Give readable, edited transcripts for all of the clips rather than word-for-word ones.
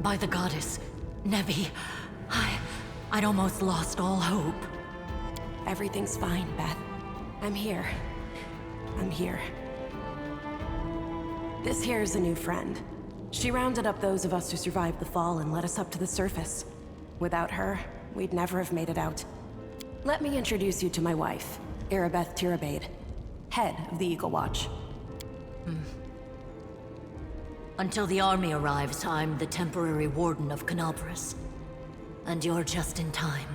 By the goddess, Nevi, I'd almost lost all hope. Everything's fine, Beth. I'm here. I'm here. This here is a new friend. She rounded up those of us who survived the fall and led us up to the surface. Without her, we'd never have made it out. Let me introduce you to my wife, Arabeth Tirabade, head of the Eagle Watch. Until the army arrives, I'm the temporary warden of Canabras. And you're just in time.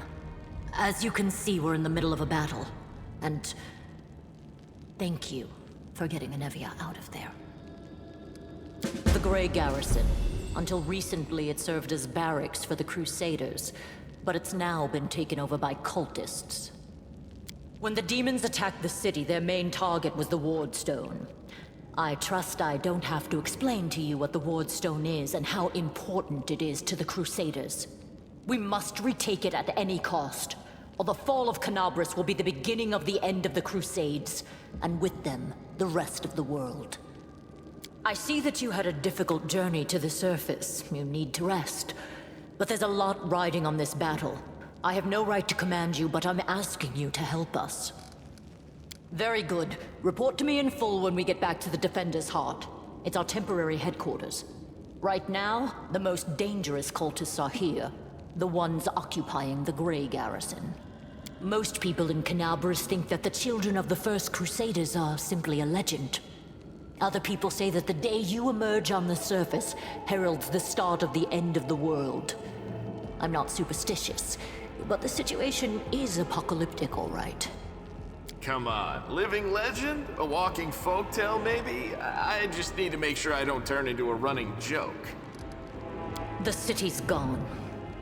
As you can see, we're in the middle of a battle. And thank you for getting Anevia out of there. The Grey Garrison. Until recently, it served as barracks for the Crusaders, but it's now been taken over by cultists. When the demons attacked the city, their main target was the Ward Stone. I trust I don't have to explain to you what the Ward Stone is and how important it is to the Crusaders. We must retake it at any cost, or the fall of Canabras will be the beginning of the end of the Crusades, and with them, the rest of the world. I see that you had a difficult journey to the surface. You need to rest. But there's a lot riding on this battle. I have no right to command you, but I'm asking you to help us. Very good. Report to me in full when we get back to the Defender's Heart. It's our temporary headquarters. Right now, the most dangerous cultists are here. The ones occupying the Grey Garrison. Most people in Canabras think that the children of the First Crusaders are simply a legend. Other people say that the day you emerge on the surface heralds the start of the end of the world. I'm not superstitious, but the situation is apocalyptic, all right. Come on, living legend? A walking folktale, maybe? I just need to make sure I don't turn into a running joke. The city's gone.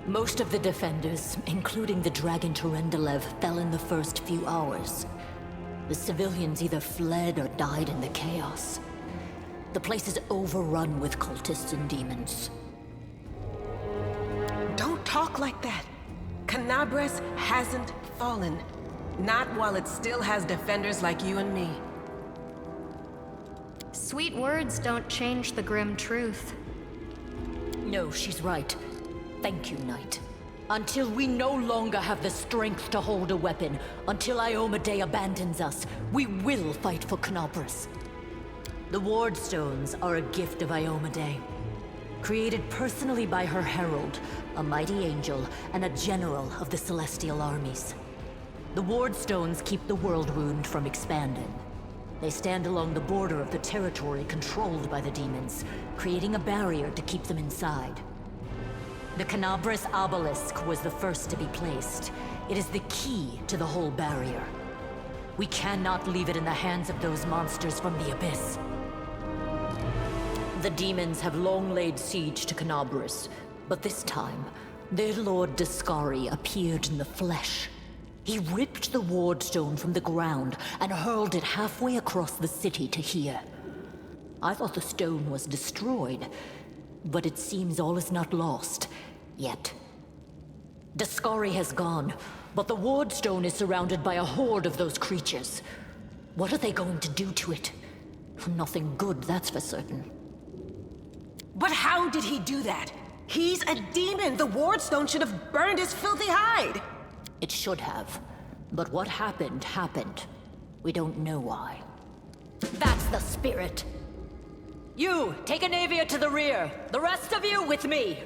Most of the defenders, including the Dragon Terendelev, fell in the first few hours. The civilians either fled or died in the chaos. The place is overrun with cultists and demons. Don't talk like that. Canabras hasn't fallen. Not while it still has defenders like you and me. Sweet words don't change the grim truth. No, she's right. Thank you, Knight. Until we no longer have the strength to hold a weapon, until Iomedae abandons us, we will fight for Canabras. The Ward Stones are a gift of Iomedae. Created personally by her herald, a mighty angel, and a general of the Celestial armies. The Ward Stones keep the world wound from expanding. They stand along the border of the territory controlled by the demons, creating a barrier to keep them inside. The Canabras obelisk was the first to be placed. It is the key to the whole barrier. We cannot leave it in the hands of those monsters from the abyss. The demons have long laid siege to Canabras, but this time, their lord Dascari appeared in the flesh. He ripped the Ward Stone from the ground and hurled it halfway across the city to here. I thought the stone was destroyed, but it seems all is not lost, yet. Dascari has gone, but the Ward Stone is surrounded by a horde of those creatures. What are they going to do to it? Nothing good, that's for certain. But how did he do that? He's a demon! The Ward Stone should have burned his filthy hide! It should have. But what happened, happened. We don't know why. That's the spirit! You, take Anevia to the rear. The rest of you with me.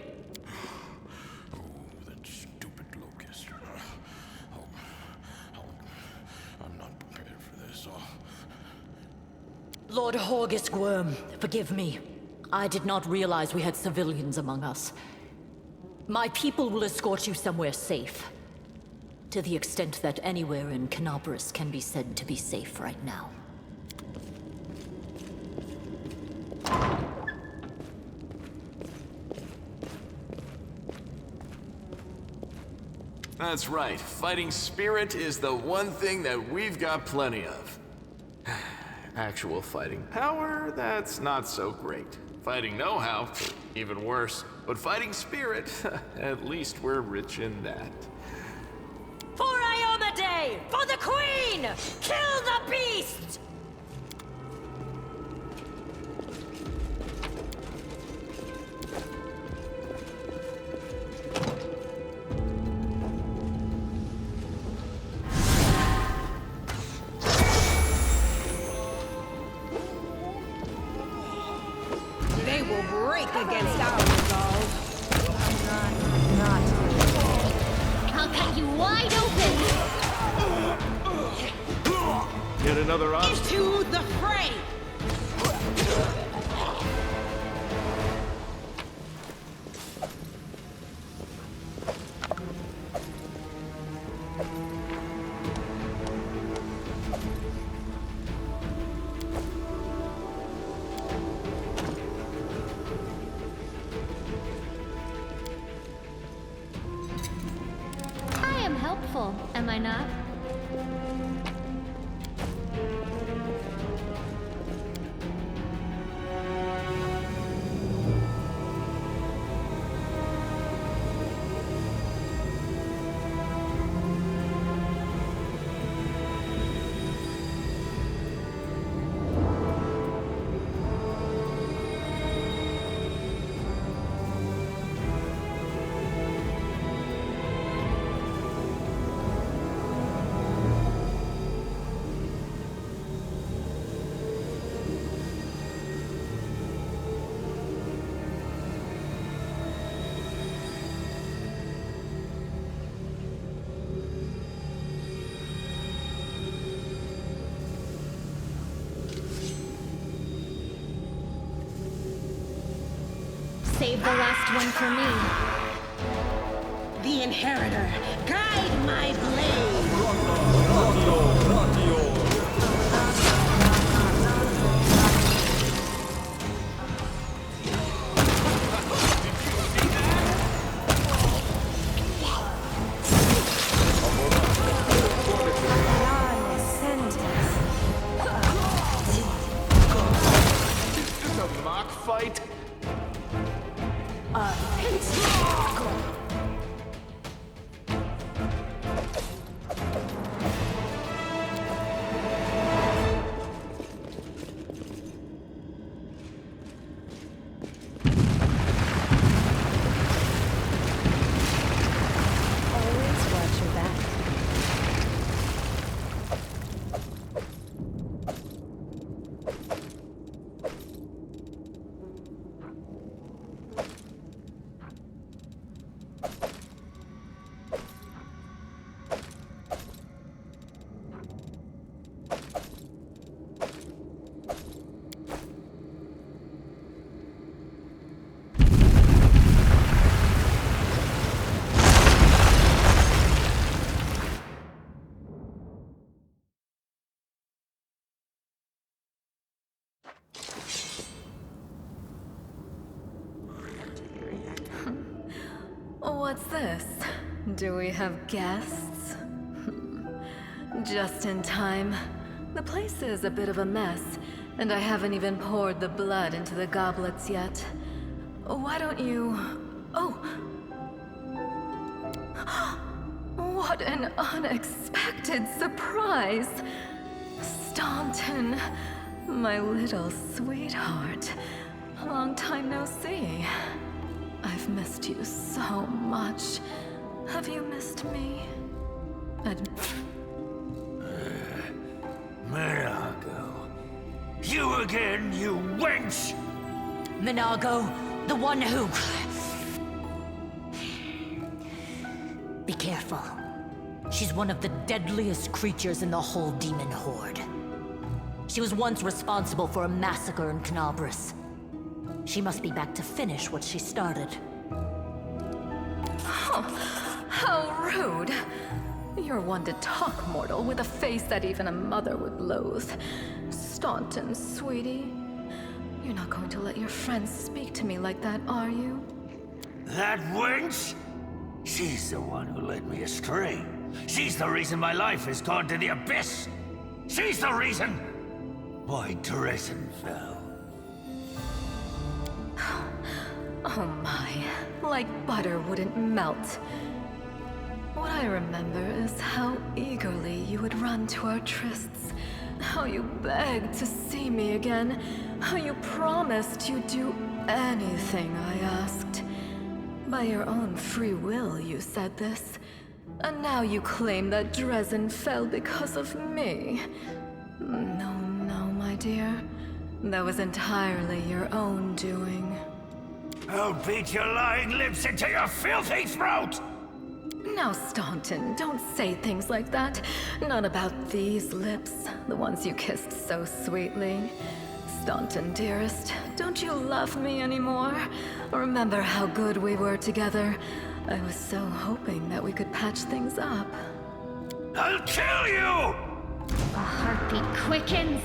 Oh, that stupid locust. I'm not prepared for this. Lord Horgus Gwyrm, forgive me. I did not realize we had civilians among us. My people will escort you somewhere safe. To the extent that anywhere in Canabras can be said to be safe right now. That's right. Fighting spirit is the one thing that we've got plenty of. Actual fighting power, that's not so great. Fighting know-how, even worse. But fighting spirit, at least we're rich in that. For Iomedae! For the Queen! Kill the beast! another option. Into the fray! I am helpful, am I not? Save the last one for me. The Inheritor, guide my blade! Is this a mock fight? What's this? Do we have guests? Just in time. The place is a bit of a mess, and I haven't even poured the blood into the goblets yet. Why don't you... Oh! What an unexpected surprise! Staunton, my little sweetheart. Long time no see. I've missed you so much. Have you missed me? Minago. You again, you wench! Minago, the one who... Be careful. She's one of the deadliest creatures in the whole demon horde. She was once responsible for a massacre in Canabras. She must be back to finish what she started. Oh, how rude! You're one to talk, mortal, with a face that even a mother would loathe. Staunton, sweetie. You're not going to let your friends speak to me like that, are you? That wench? She's the one who led me astray. She's the reason my life has gone to the abyss. She's the reason why Dresden fell. Oh my, like butter wouldn't melt. What I remember is how eagerly you would run to our trysts, how you begged to see me again, how you promised you'd do anything I asked. By your own free will, you said this. And now you claim that Dresden fell because of me. No, no, my dear. That was entirely your own doing. I'll beat your lying lips into your filthy throat! Now, Staunton, don't say things like that. Not about these lips, the ones you kissed so sweetly. Staunton, dearest, don't you love me anymore? Remember how good we were together? I was so hoping that we could patch things up. I'll kill you! The heartbeat quickens.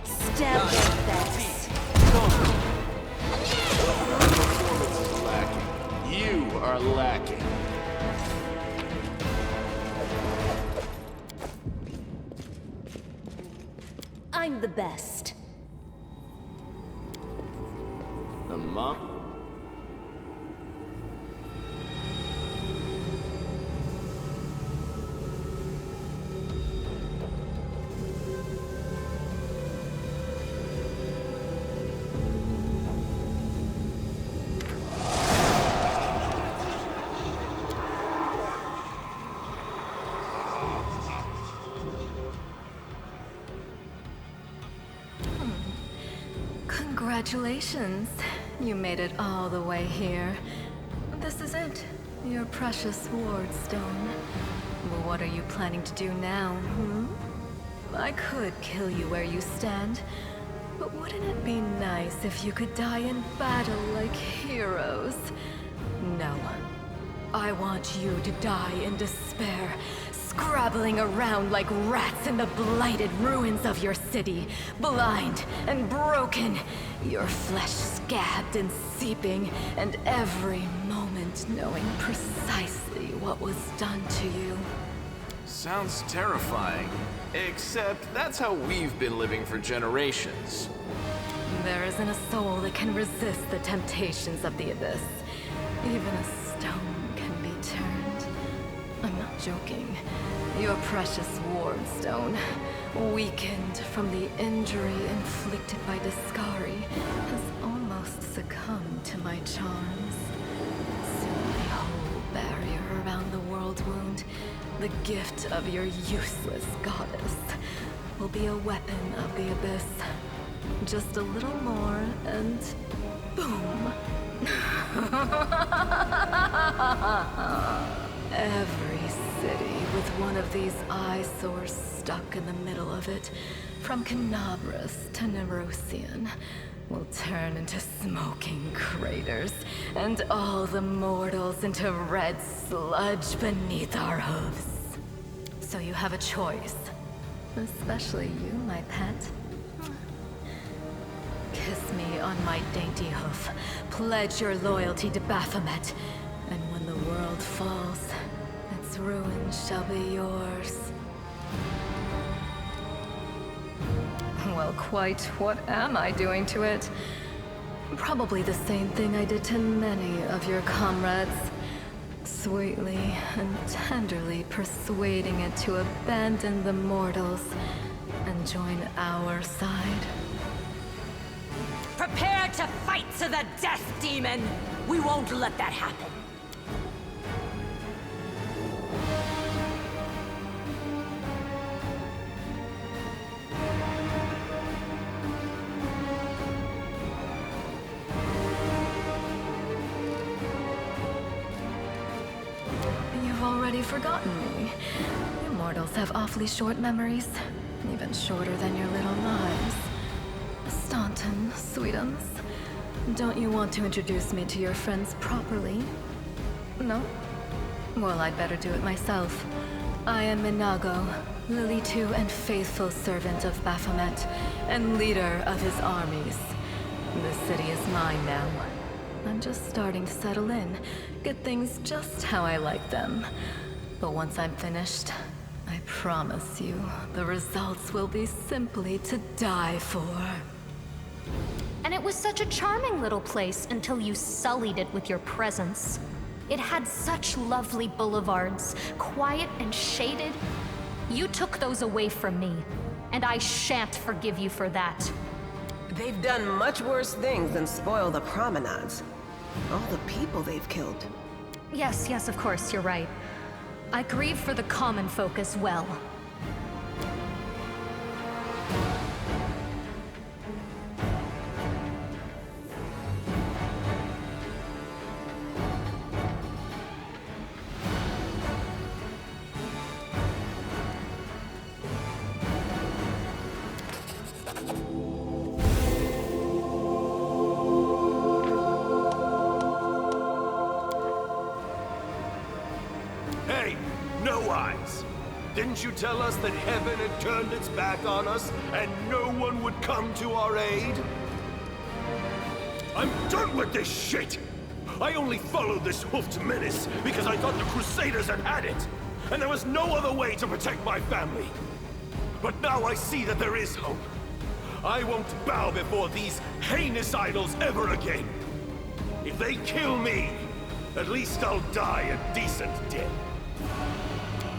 Step best. Performance is lacking. You are lacking. I'm the best. The mom? Congratulations. You made it all the way here. This is it. Your precious ward stone. Well, what are you planning to do now, I could kill you where you stand, but wouldn't it be nice if you could die in battle like heroes? No. I want you to die in despair, scrabbling around like rats in the blighted ruins of your city, blind and broken, your flesh scabbed and seeping, and every moment knowing precisely what was done to you. Sounds terrifying. Except that's how we've been living for generations. There isn't a soul that can resist the temptations of the abyss. Even a stone can be turned. I'm not joking. Your precious ward stone, weakened from the injury inflicted by Discari, has almost succumbed to my charms. Soon the whole barrier around the world wound, the gift of your useless goddess, will be a weapon of the abyss. Just a little more and boom. Every city with one of these eyesores stuck in the middle of it, from Canabras to Nerosian, will turn into smoking craters, and all the mortals into red sludge beneath our hooves. So you have a choice. Especially you, my pet. Kiss me on my dainty hoof. Pledge your loyalty to Baphomet. And when the world falls, its ruins shall be yours. Well, quite what am I doing to it? Probably the same thing I did to many of your comrades. Sweetly and tenderly persuading it to abandon the mortals and join our side. Prepare to fight to the death, demon! We won't let that happen. You've already forgotten me. You mortals have awfully short memories, even shorter than your little lives. Staunton, sweetums, don't you want to introduce me to your friends properly? No? Well, I'd better do it myself. I am Minago, Lily II and faithful servant of Baphomet, and leader of his armies. This city is mine now. I'm just starting to settle in, get things just how I like them. But once I'm finished, I promise you, the results will be simply to die for. And it was such a charming little place until you sullied it with your presence. It had such lovely boulevards, quiet and shaded. You took those away from me, and I shan't forgive you for that. They've done much worse things than spoil the promenades. All the people they've killed. Yes, of course, you're right. I grieve for the common folk as well. Hey, no eyes! Didn't you tell us that heaven had turned its back on us and no one would come to our aid? I'm done with this shit! I only followed this hoofed menace because I thought the Crusaders had it, and there was no other way to protect my family. But now I see that there is hope. I won't bow before these heinous idols ever again. If they kill me, at least I'll die a decent death.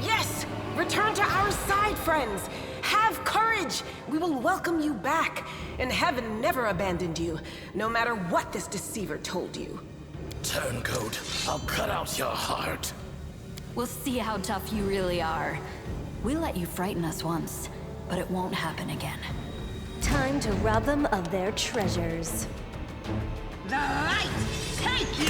Yes! Return to our side, friends! Have courage! We will welcome you back. And heaven never abandoned you, no matter what this deceiver told you. Turncoat, I'll cut out your heart. We'll see how tough you really are. We let you frighten us once, but it won't happen again. Time to rob them of their treasures. The light take you!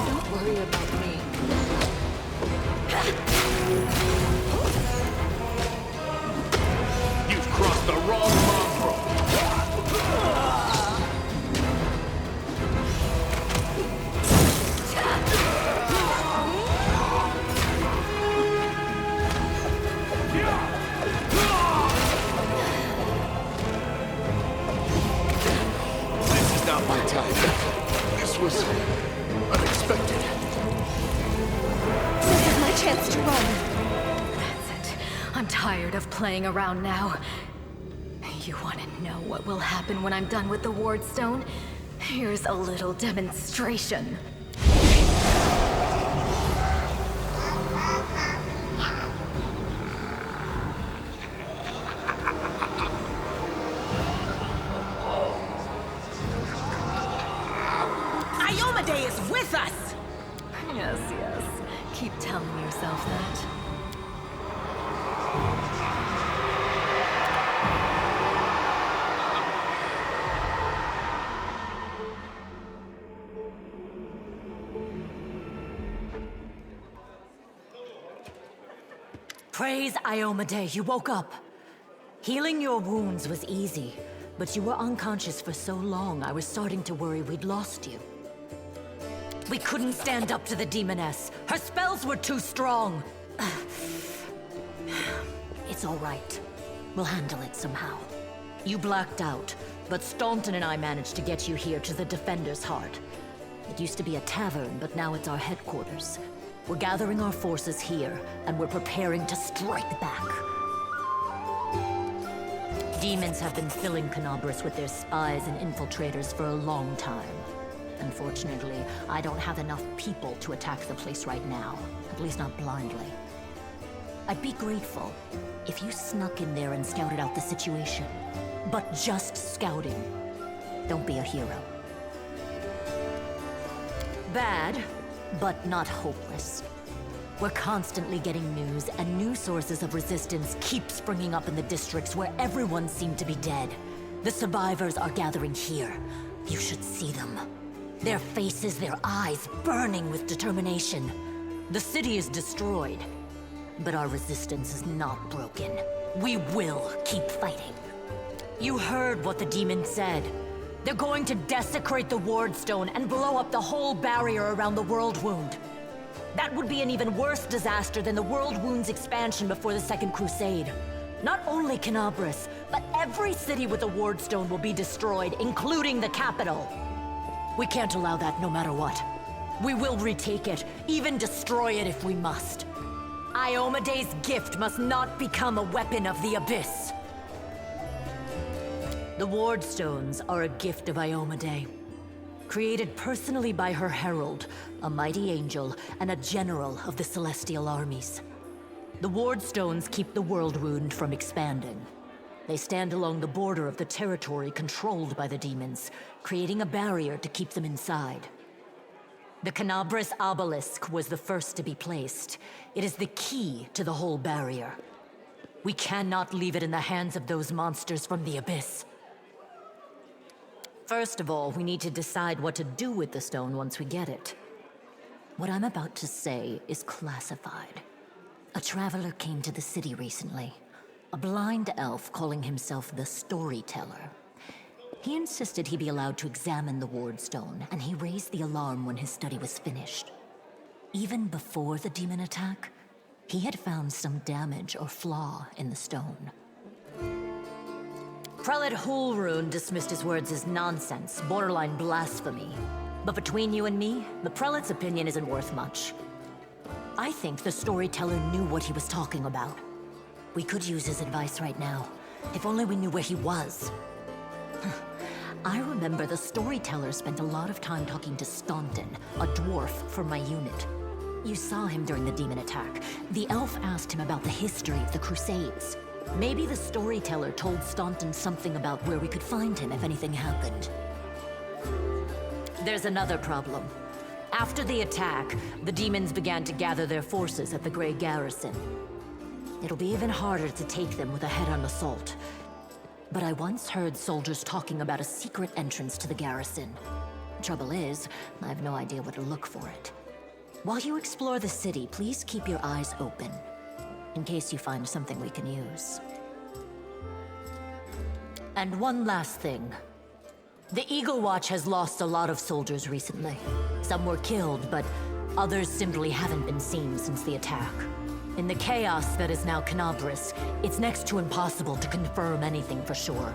Don't worry about me. You've crossed the wrong mongrel! This is not my time. This was unexpected. This is my chance to run. That's it. I'm tired of playing around now. You want to know what will happen when I'm done with the Ward Stone? Here's a little demonstration. Iomedae is with us! Yes, yes. Keep telling yourself that. Praise Iomedae, you woke up. Healing your wounds was easy, but you were unconscious for so long, I was starting to worry we'd lost you. We couldn't stand up to the demoness. Her spells were too strong. It's all right. We'll handle it somehow. You blacked out, but Staunton and I managed to get you here to the Defender's Heart. It used to be a tavern, but now it's our headquarters. We're gathering our forces here, and we're preparing to strike back. Demons have been filling Canobras with their spies and infiltrators for a long time. Unfortunately, I don't have enough people to attack the place right now, at least not blindly. I'd be grateful if you snuck in there and scouted out the situation. But just scouting. Don't be a hero. Bad, but not hopeless. We're constantly getting news, and new sources of resistance keep springing up in the districts where everyone seemed to be dead. The survivors are gathering here. You should see them. Their faces, their eyes burning with determination. The city is destroyed, but our resistance is not broken. We will keep fighting. You heard what the demon said. They're going to desecrate the Ward Stone and blow up the whole barrier around the World Wound. That would be an even worse disaster than the World Wound's expansion before the Second Crusade. Not only Canobras, but every city with a Ward Stone will be destroyed, including the capital. We can't allow that no matter what. We will retake it, even destroy it if we must. Iomede's gift must not become a weapon of the Abyss. The Ward Stones are a gift of Iomede. Created personally by her herald, a mighty angel, and a general of the Celestial armies. The Ward Stones keep the world wound from expanding. They stand along the border of the territory controlled by the demons, creating a barrier to keep them inside. The Canabras obelisk was the first to be placed. It is the key to the whole barrier. We cannot leave it in the hands of those monsters from the Abyss. First of all, we need to decide what to do with the stone once we get it. What I'm about to say is classified. A traveler came to the city recently. A blind elf calling himself the Storyteller. He insisted he be allowed to examine the Ward Stone, and he raised the alarm when his study was finished. Even before the demon attack, he had found some damage or flaw in the stone. Prelate Hulrune dismissed his words as nonsense, borderline blasphemy. But between you and me, the prelate's opinion isn't worth much. I think the Storyteller knew what he was talking about. We could use his advice right now, if only we knew where he was. I remember the Storyteller spent a lot of time talking to Staunton, a dwarf from my unit. You saw him during the demon attack. The elf asked him about the history of the Crusades. Maybe the Storyteller told Staunton something about where we could find him if anything happened. There's another problem. After the attack, the demons began to gather their forces at the Grey Garrison. It'll be even harder to take them with a head-on assault. But I once heard soldiers talking about a secret entrance to the garrison. Trouble is, I have no idea where to look for it. While you explore the city, please keep your eyes open, in case you find something we can use. And one last thing. The Eagle Watch has lost a lot of soldiers recently. Some were killed, but others simply haven't been seen since the attack. In the chaos that is now Canabras, it's next to impossible to confirm anything for sure.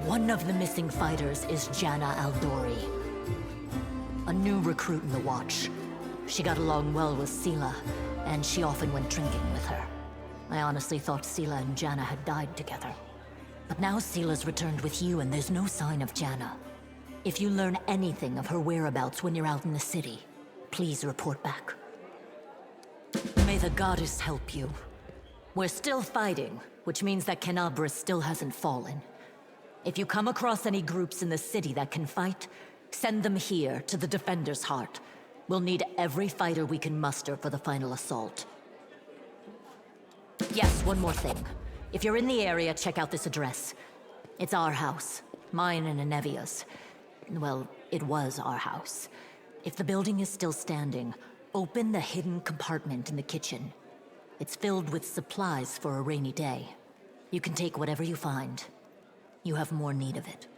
One of the missing fighters is Janna Aldori, a new recruit in the Watch. She got along well with Sela, and she often went drinking with her. I honestly thought Sela and Janna had died together. But now Sela's returned with you, and there's no sign of Janna. If you learn anything of her whereabouts when you're out in the city, please report back. May the goddess help you. We're still fighting, which means that Canabras still hasn't fallen. If you come across any groups in the city that can fight, send them here to the Defender's Heart. We'll need every fighter we can muster for the final assault. Yes, one more thing. If you're in the area, check out this address. It's our house. Mine and Anevia's. Well, it was our house. If the building is still standing, open the hidden compartment in the kitchen. It's filled with supplies for a rainy day. You can take whatever you find. You have more need of it.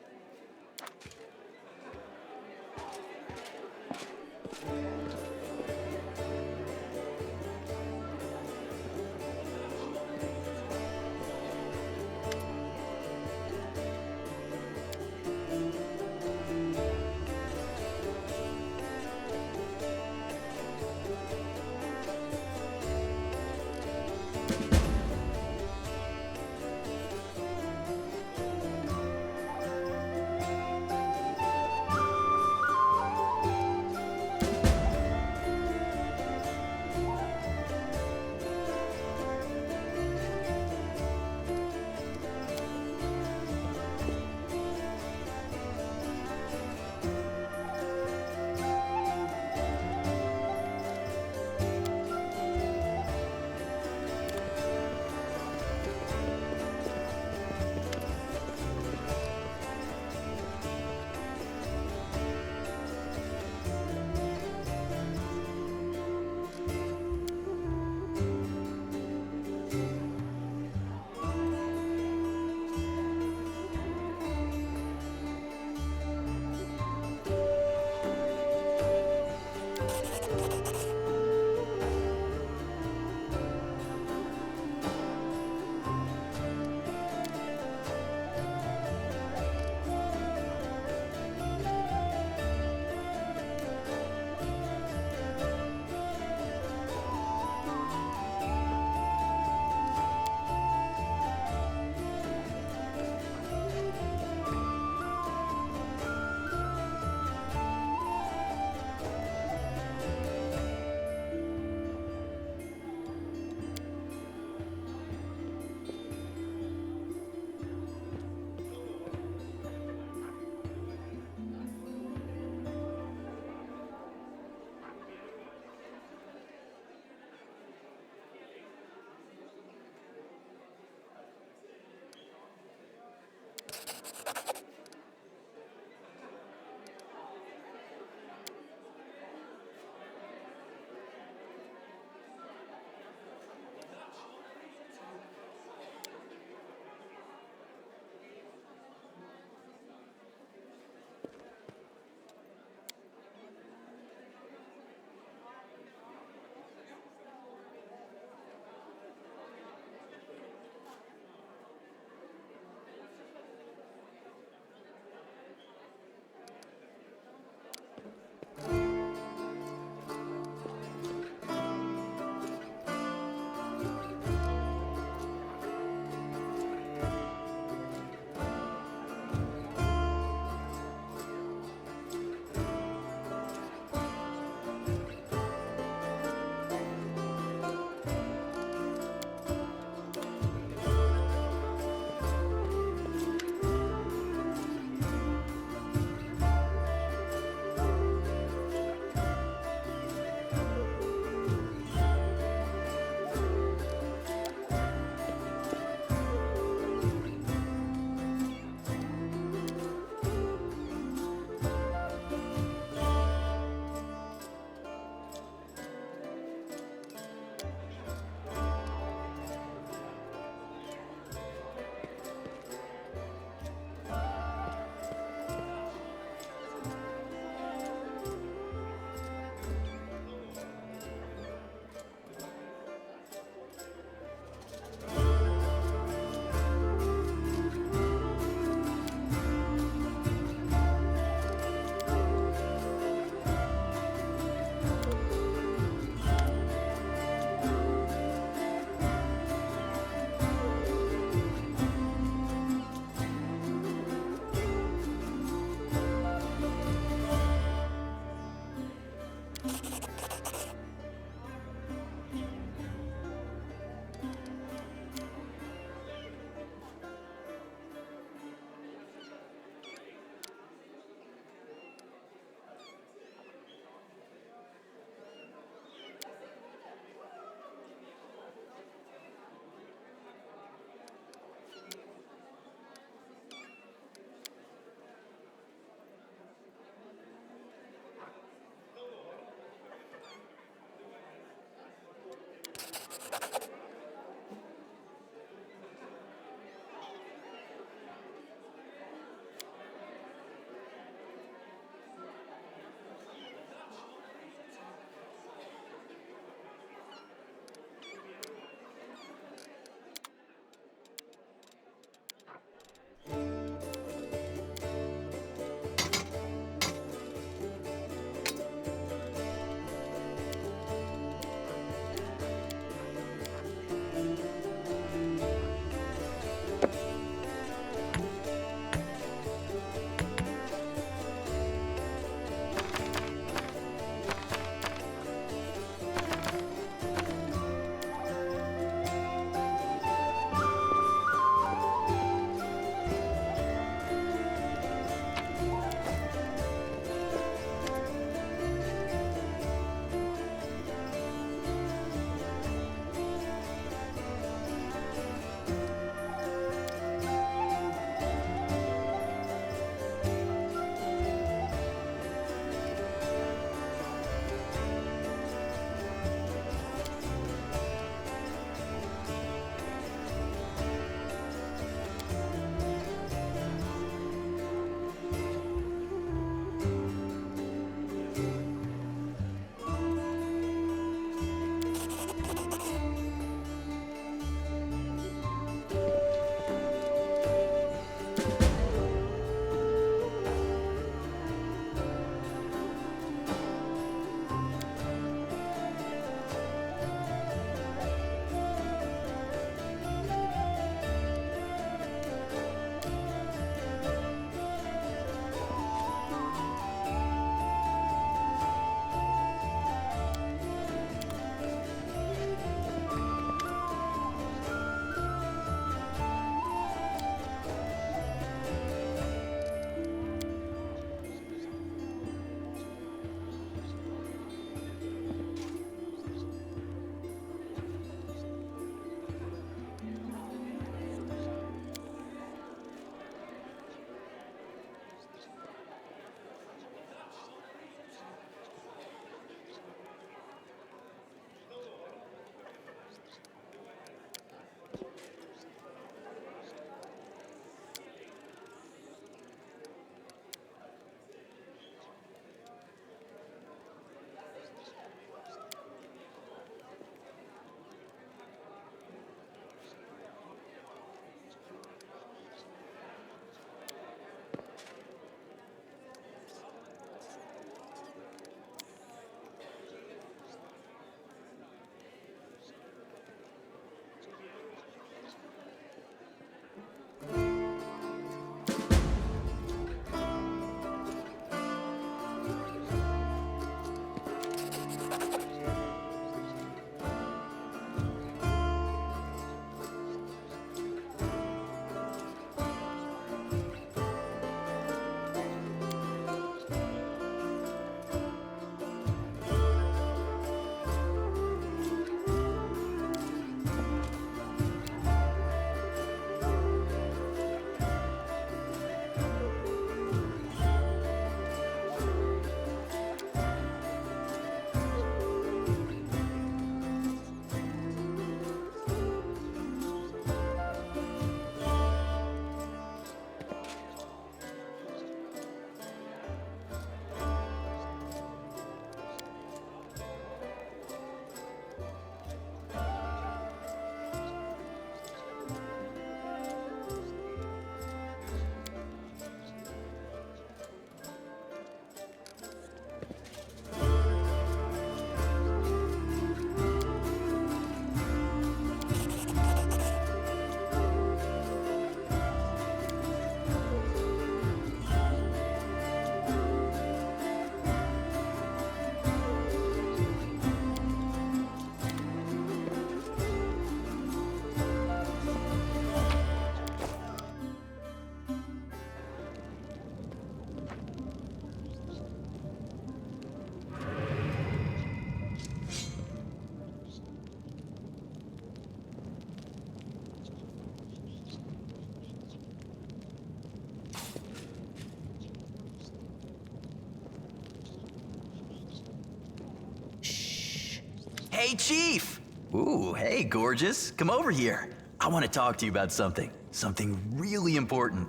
Hey, Chief! Ooh, hey, gorgeous. Come over here. I want to talk to you about something. Something really important.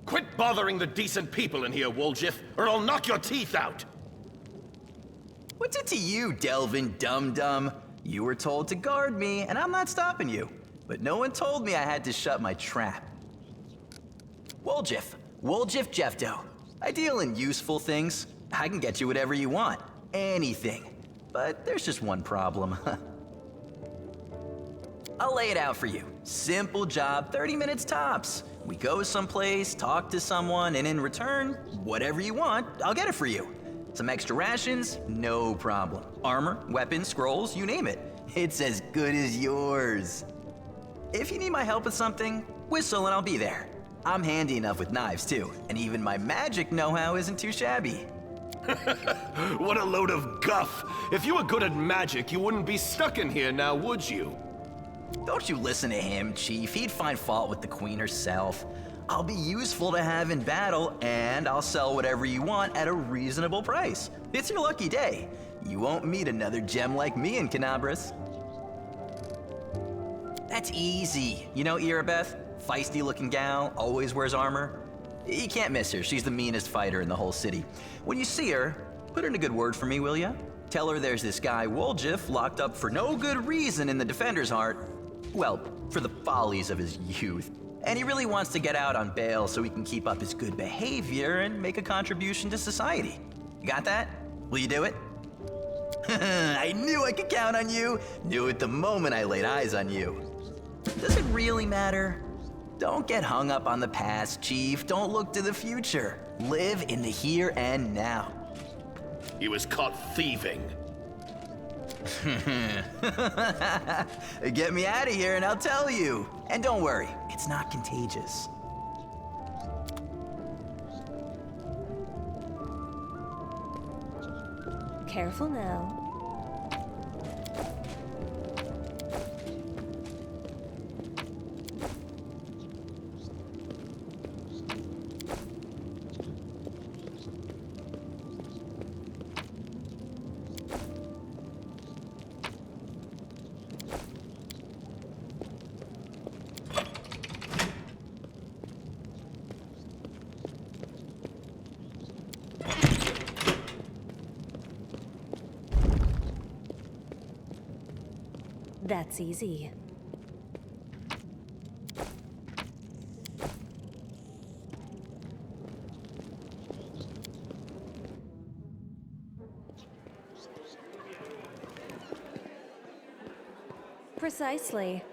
Quit bothering the decent people in here, Woljif, or I'll knock your teeth out! What's it to you, Delvin Dum-Dum? You were told to guard me, and I'm not stopping you. But no one told me I had to shut my trap. Woljif Jeffdo. I deal in useful things. I can get you whatever you want. Anything. But there's just one problem. I'll lay it out for you. Simple job, 30 minutes tops. We go someplace, talk to someone, and in return, whatever you want, I'll get it for you. Some extra rations? No problem. Armor, weapons, scrolls, you name it. It's as good as yours. If you need my help with something, whistle and I'll be there. I'm handy enough with knives too, and even my magic know-how isn't too shabby. What a load of guff! If you were good at magic, you wouldn't be stuck in here now, would you? Don't you listen to him, Chief. He'd find fault with the Queen herself. I'll be useful to have in battle, and I'll sell whatever you want at a reasonable price. It's your lucky day. You won't meet another gem like me in Canabras. That's easy. You know Irabeth? Feisty-looking gal, always wears armor. You can't miss her. She's the meanest fighter in the whole city. When you see her, put in a good word for me, will ya? Tell her there's this guy Woljif locked up for no good reason in the Defender's Heart. Well, for the follies of his youth. And he really wants to get out on bail so he can keep up his good behavior and make a contribution to society. You got that? Will you do it? I knew I could count on you. Knew it the moment I laid eyes on you. Does it really matter? Don't get hung up on the past, Chief. Don't look to the future. Live in the here and now. He was caught thieving. Get me out of here and I'll tell you. And don't worry, it's not contagious. Careful now. That's easy. Precisely.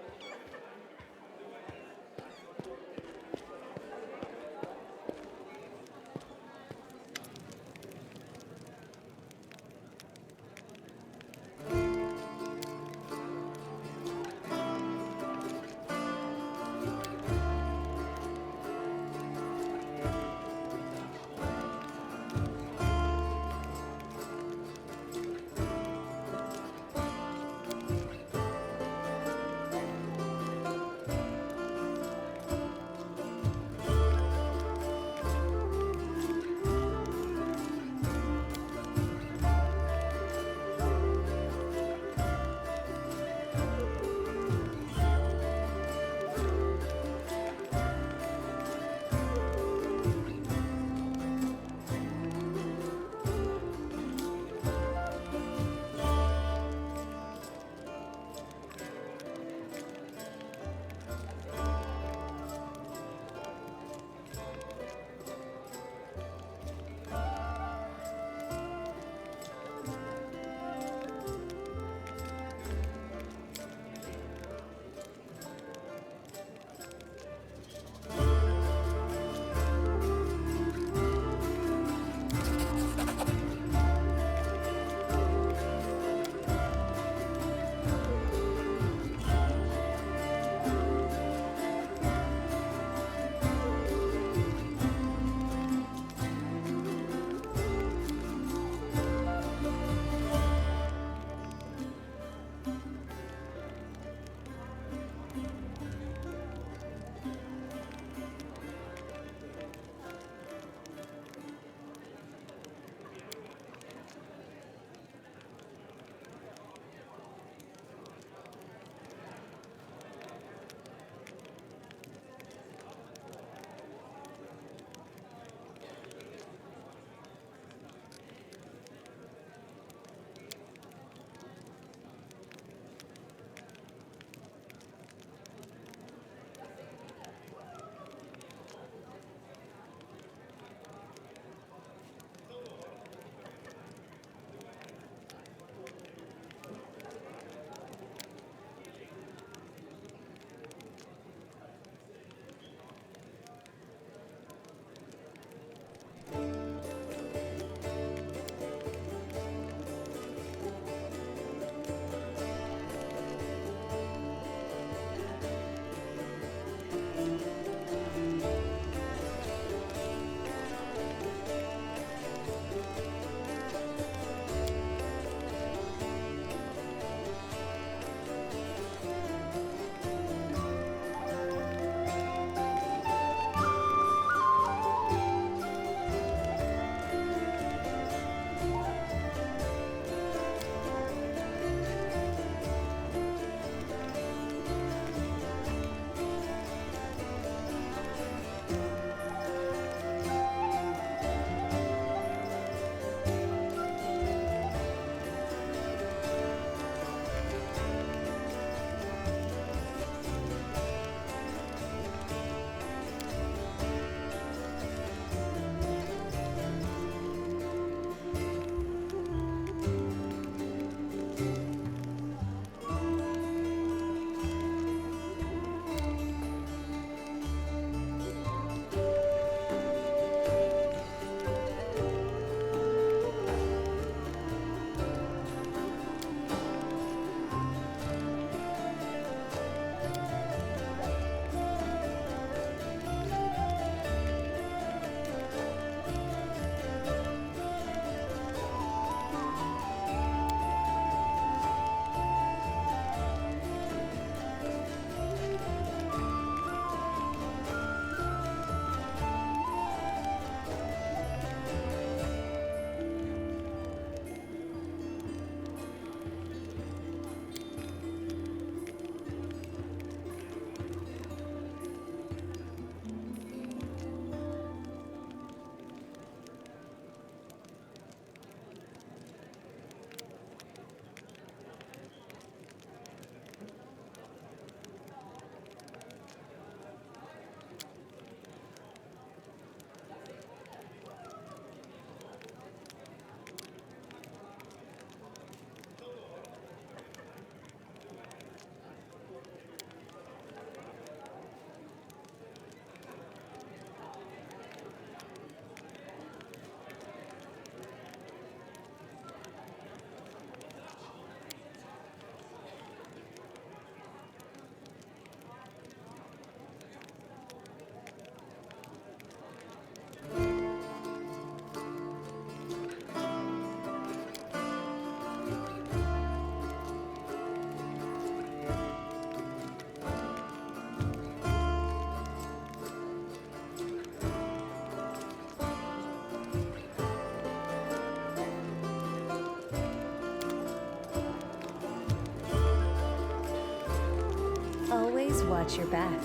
always watch your back.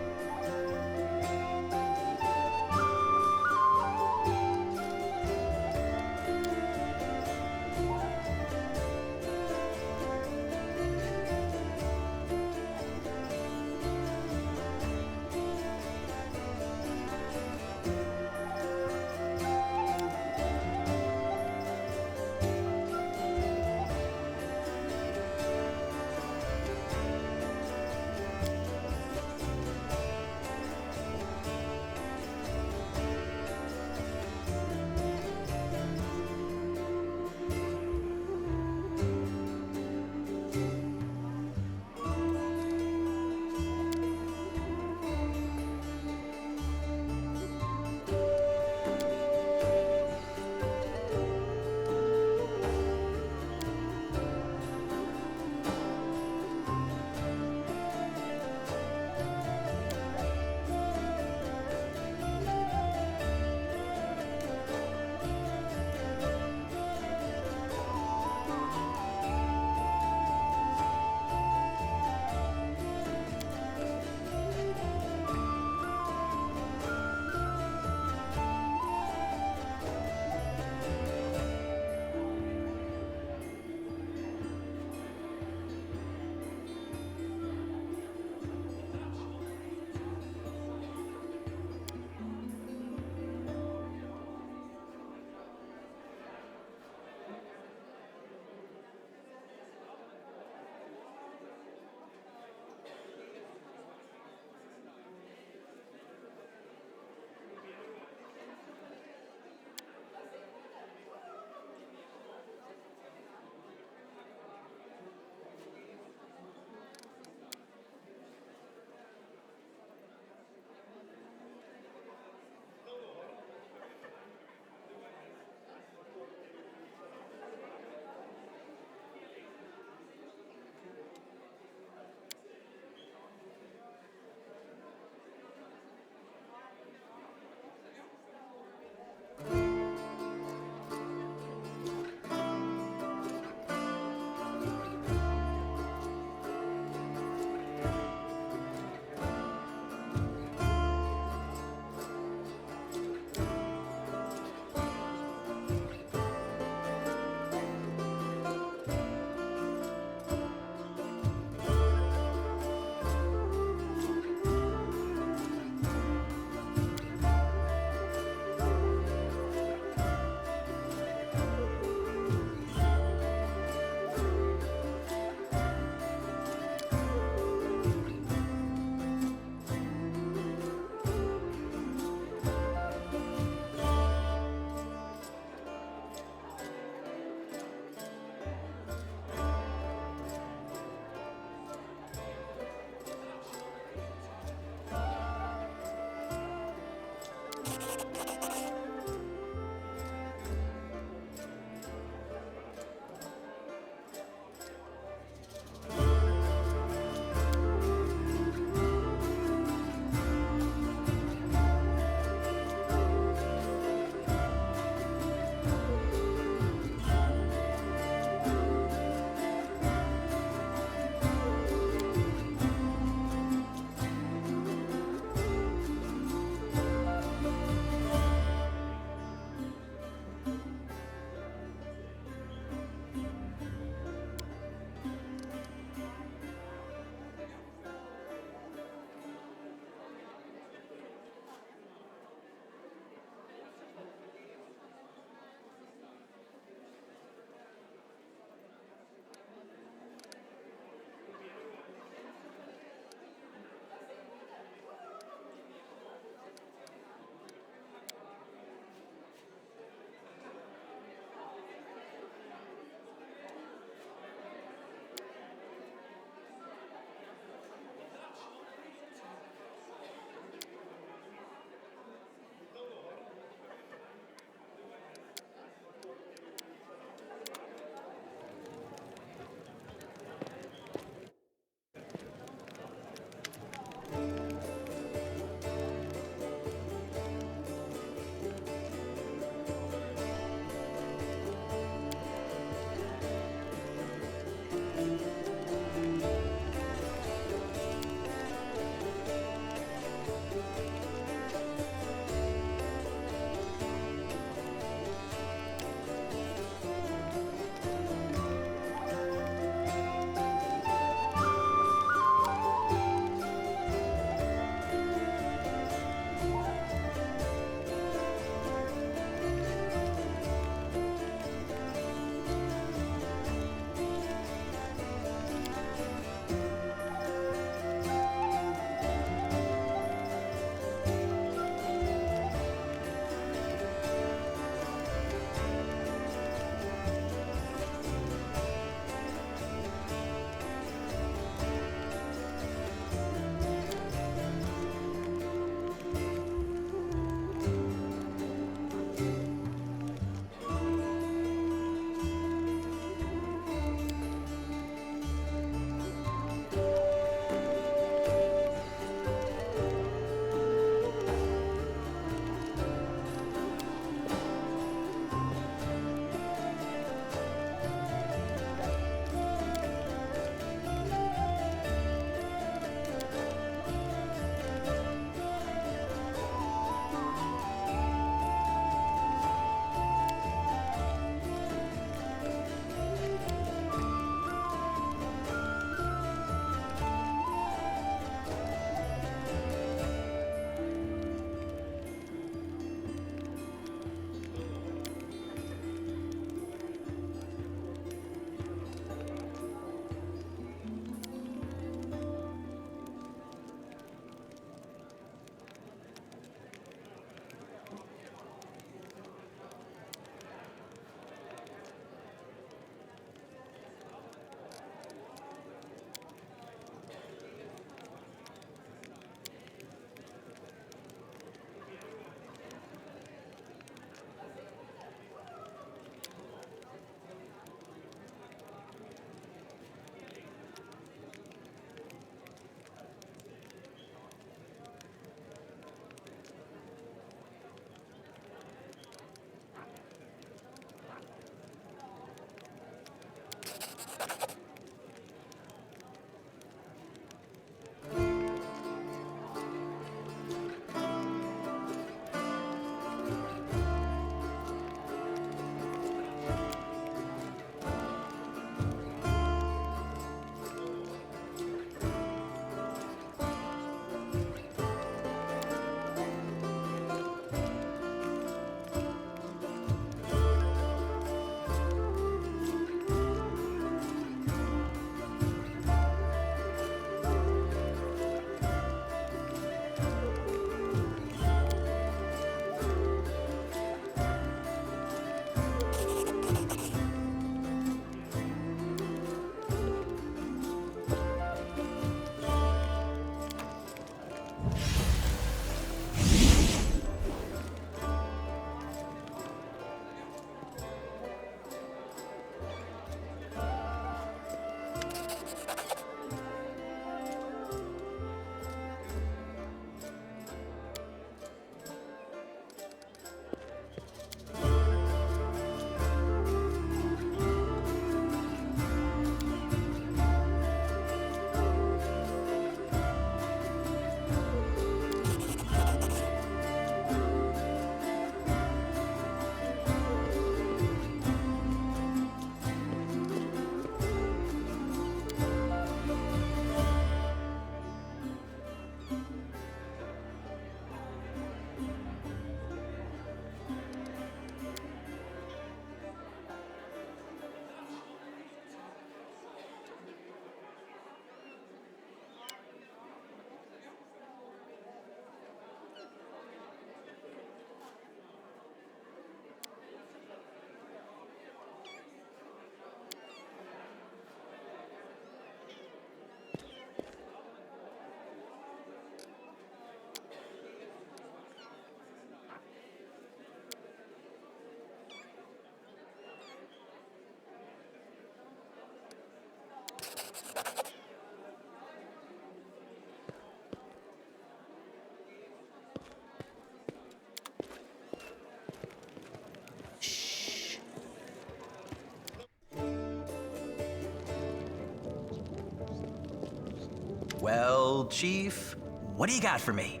Well, Chief, what do you got for me?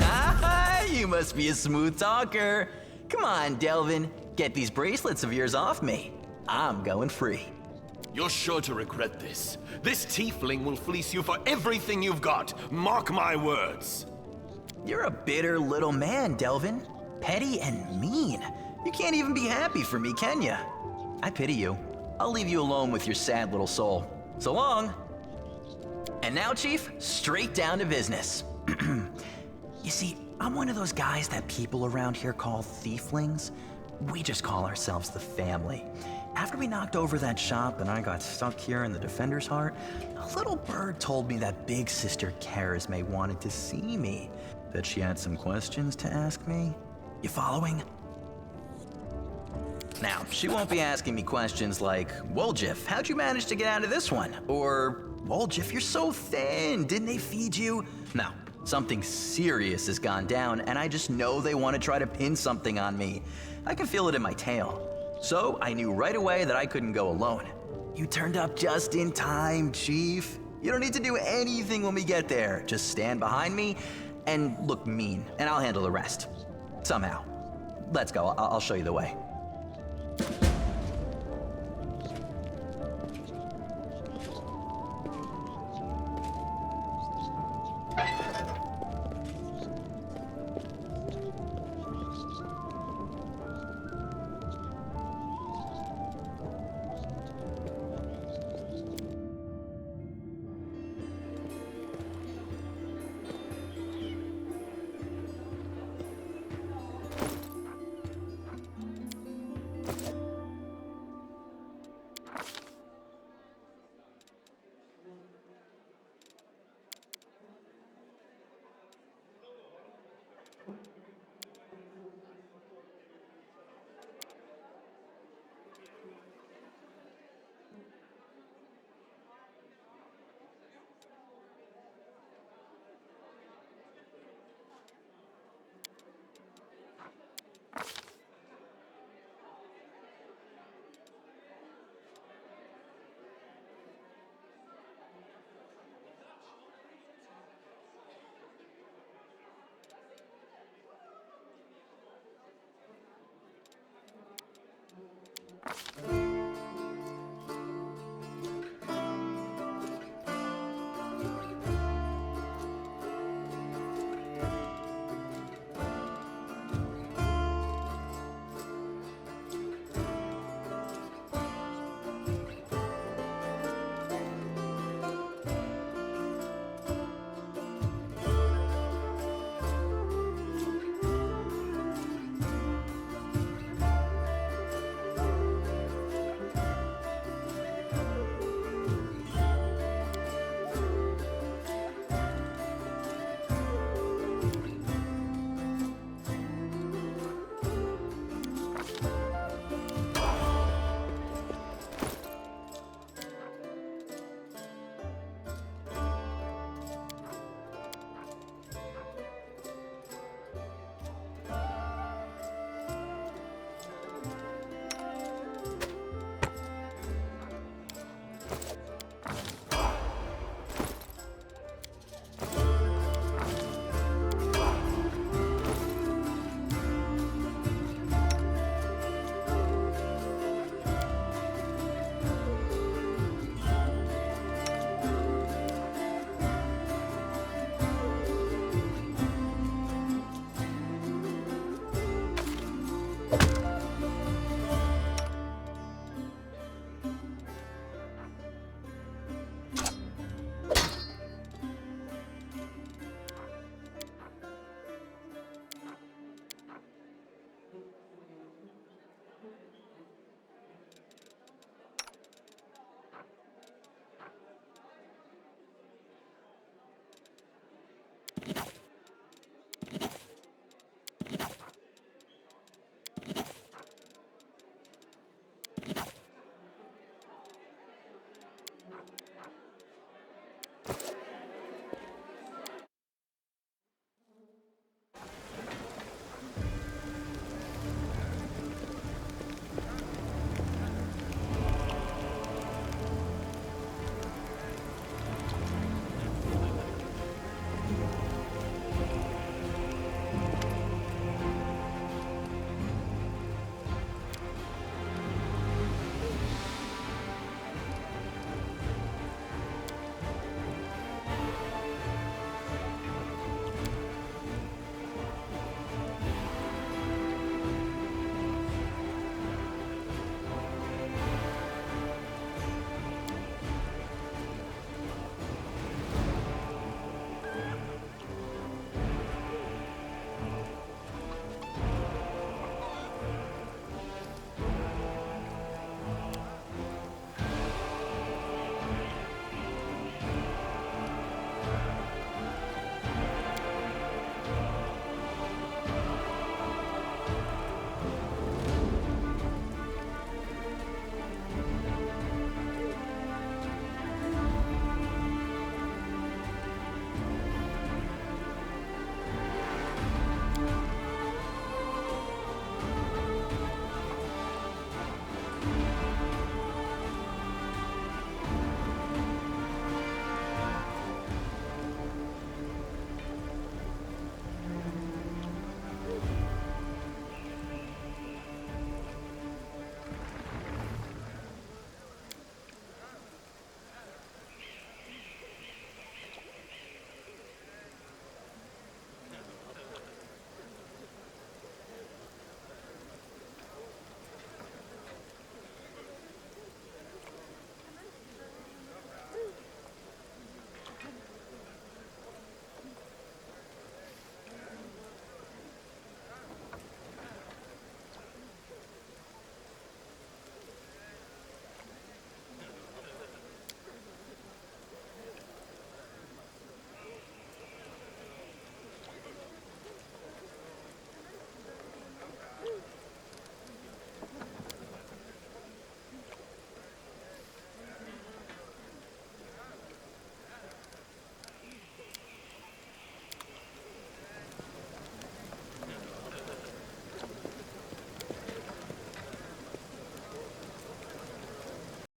Ah, you must be a smooth talker. Come on, Delvin, get these bracelets of yours off me. I'm going free. You're sure to regret this. This tiefling will fleece you for everything you've got. Mark my words. You're a bitter little man, Delvin. Petty and mean. You can't even be happy for me, can you? I pity you. I'll leave you alone with your sad little soul. So long. And now, Chief, straight down to business. You see, I'm one of those guys that people around here call thieflings. We just call ourselves the family. After we knocked over that shop and I got stuck here in the Defender's Heart, a little bird told me that big sister Charisme wanted to see me. That she had some questions to ask me. You following? Now, she won't be asking me questions like, Woljif, how'd you manage to get out of this one? Or, Woljif, you're so thin, didn't they feed you? No, something serious has gone down, and I just know they want to try to pin something on me. I can feel it in my tail. So I knew right away that I couldn't go alone. You turned up just in time, Chief. You don't need to do anything when we get there. Just stand behind me and look mean, and I'll handle the rest. Somehow. Let's go, I'll show you the way.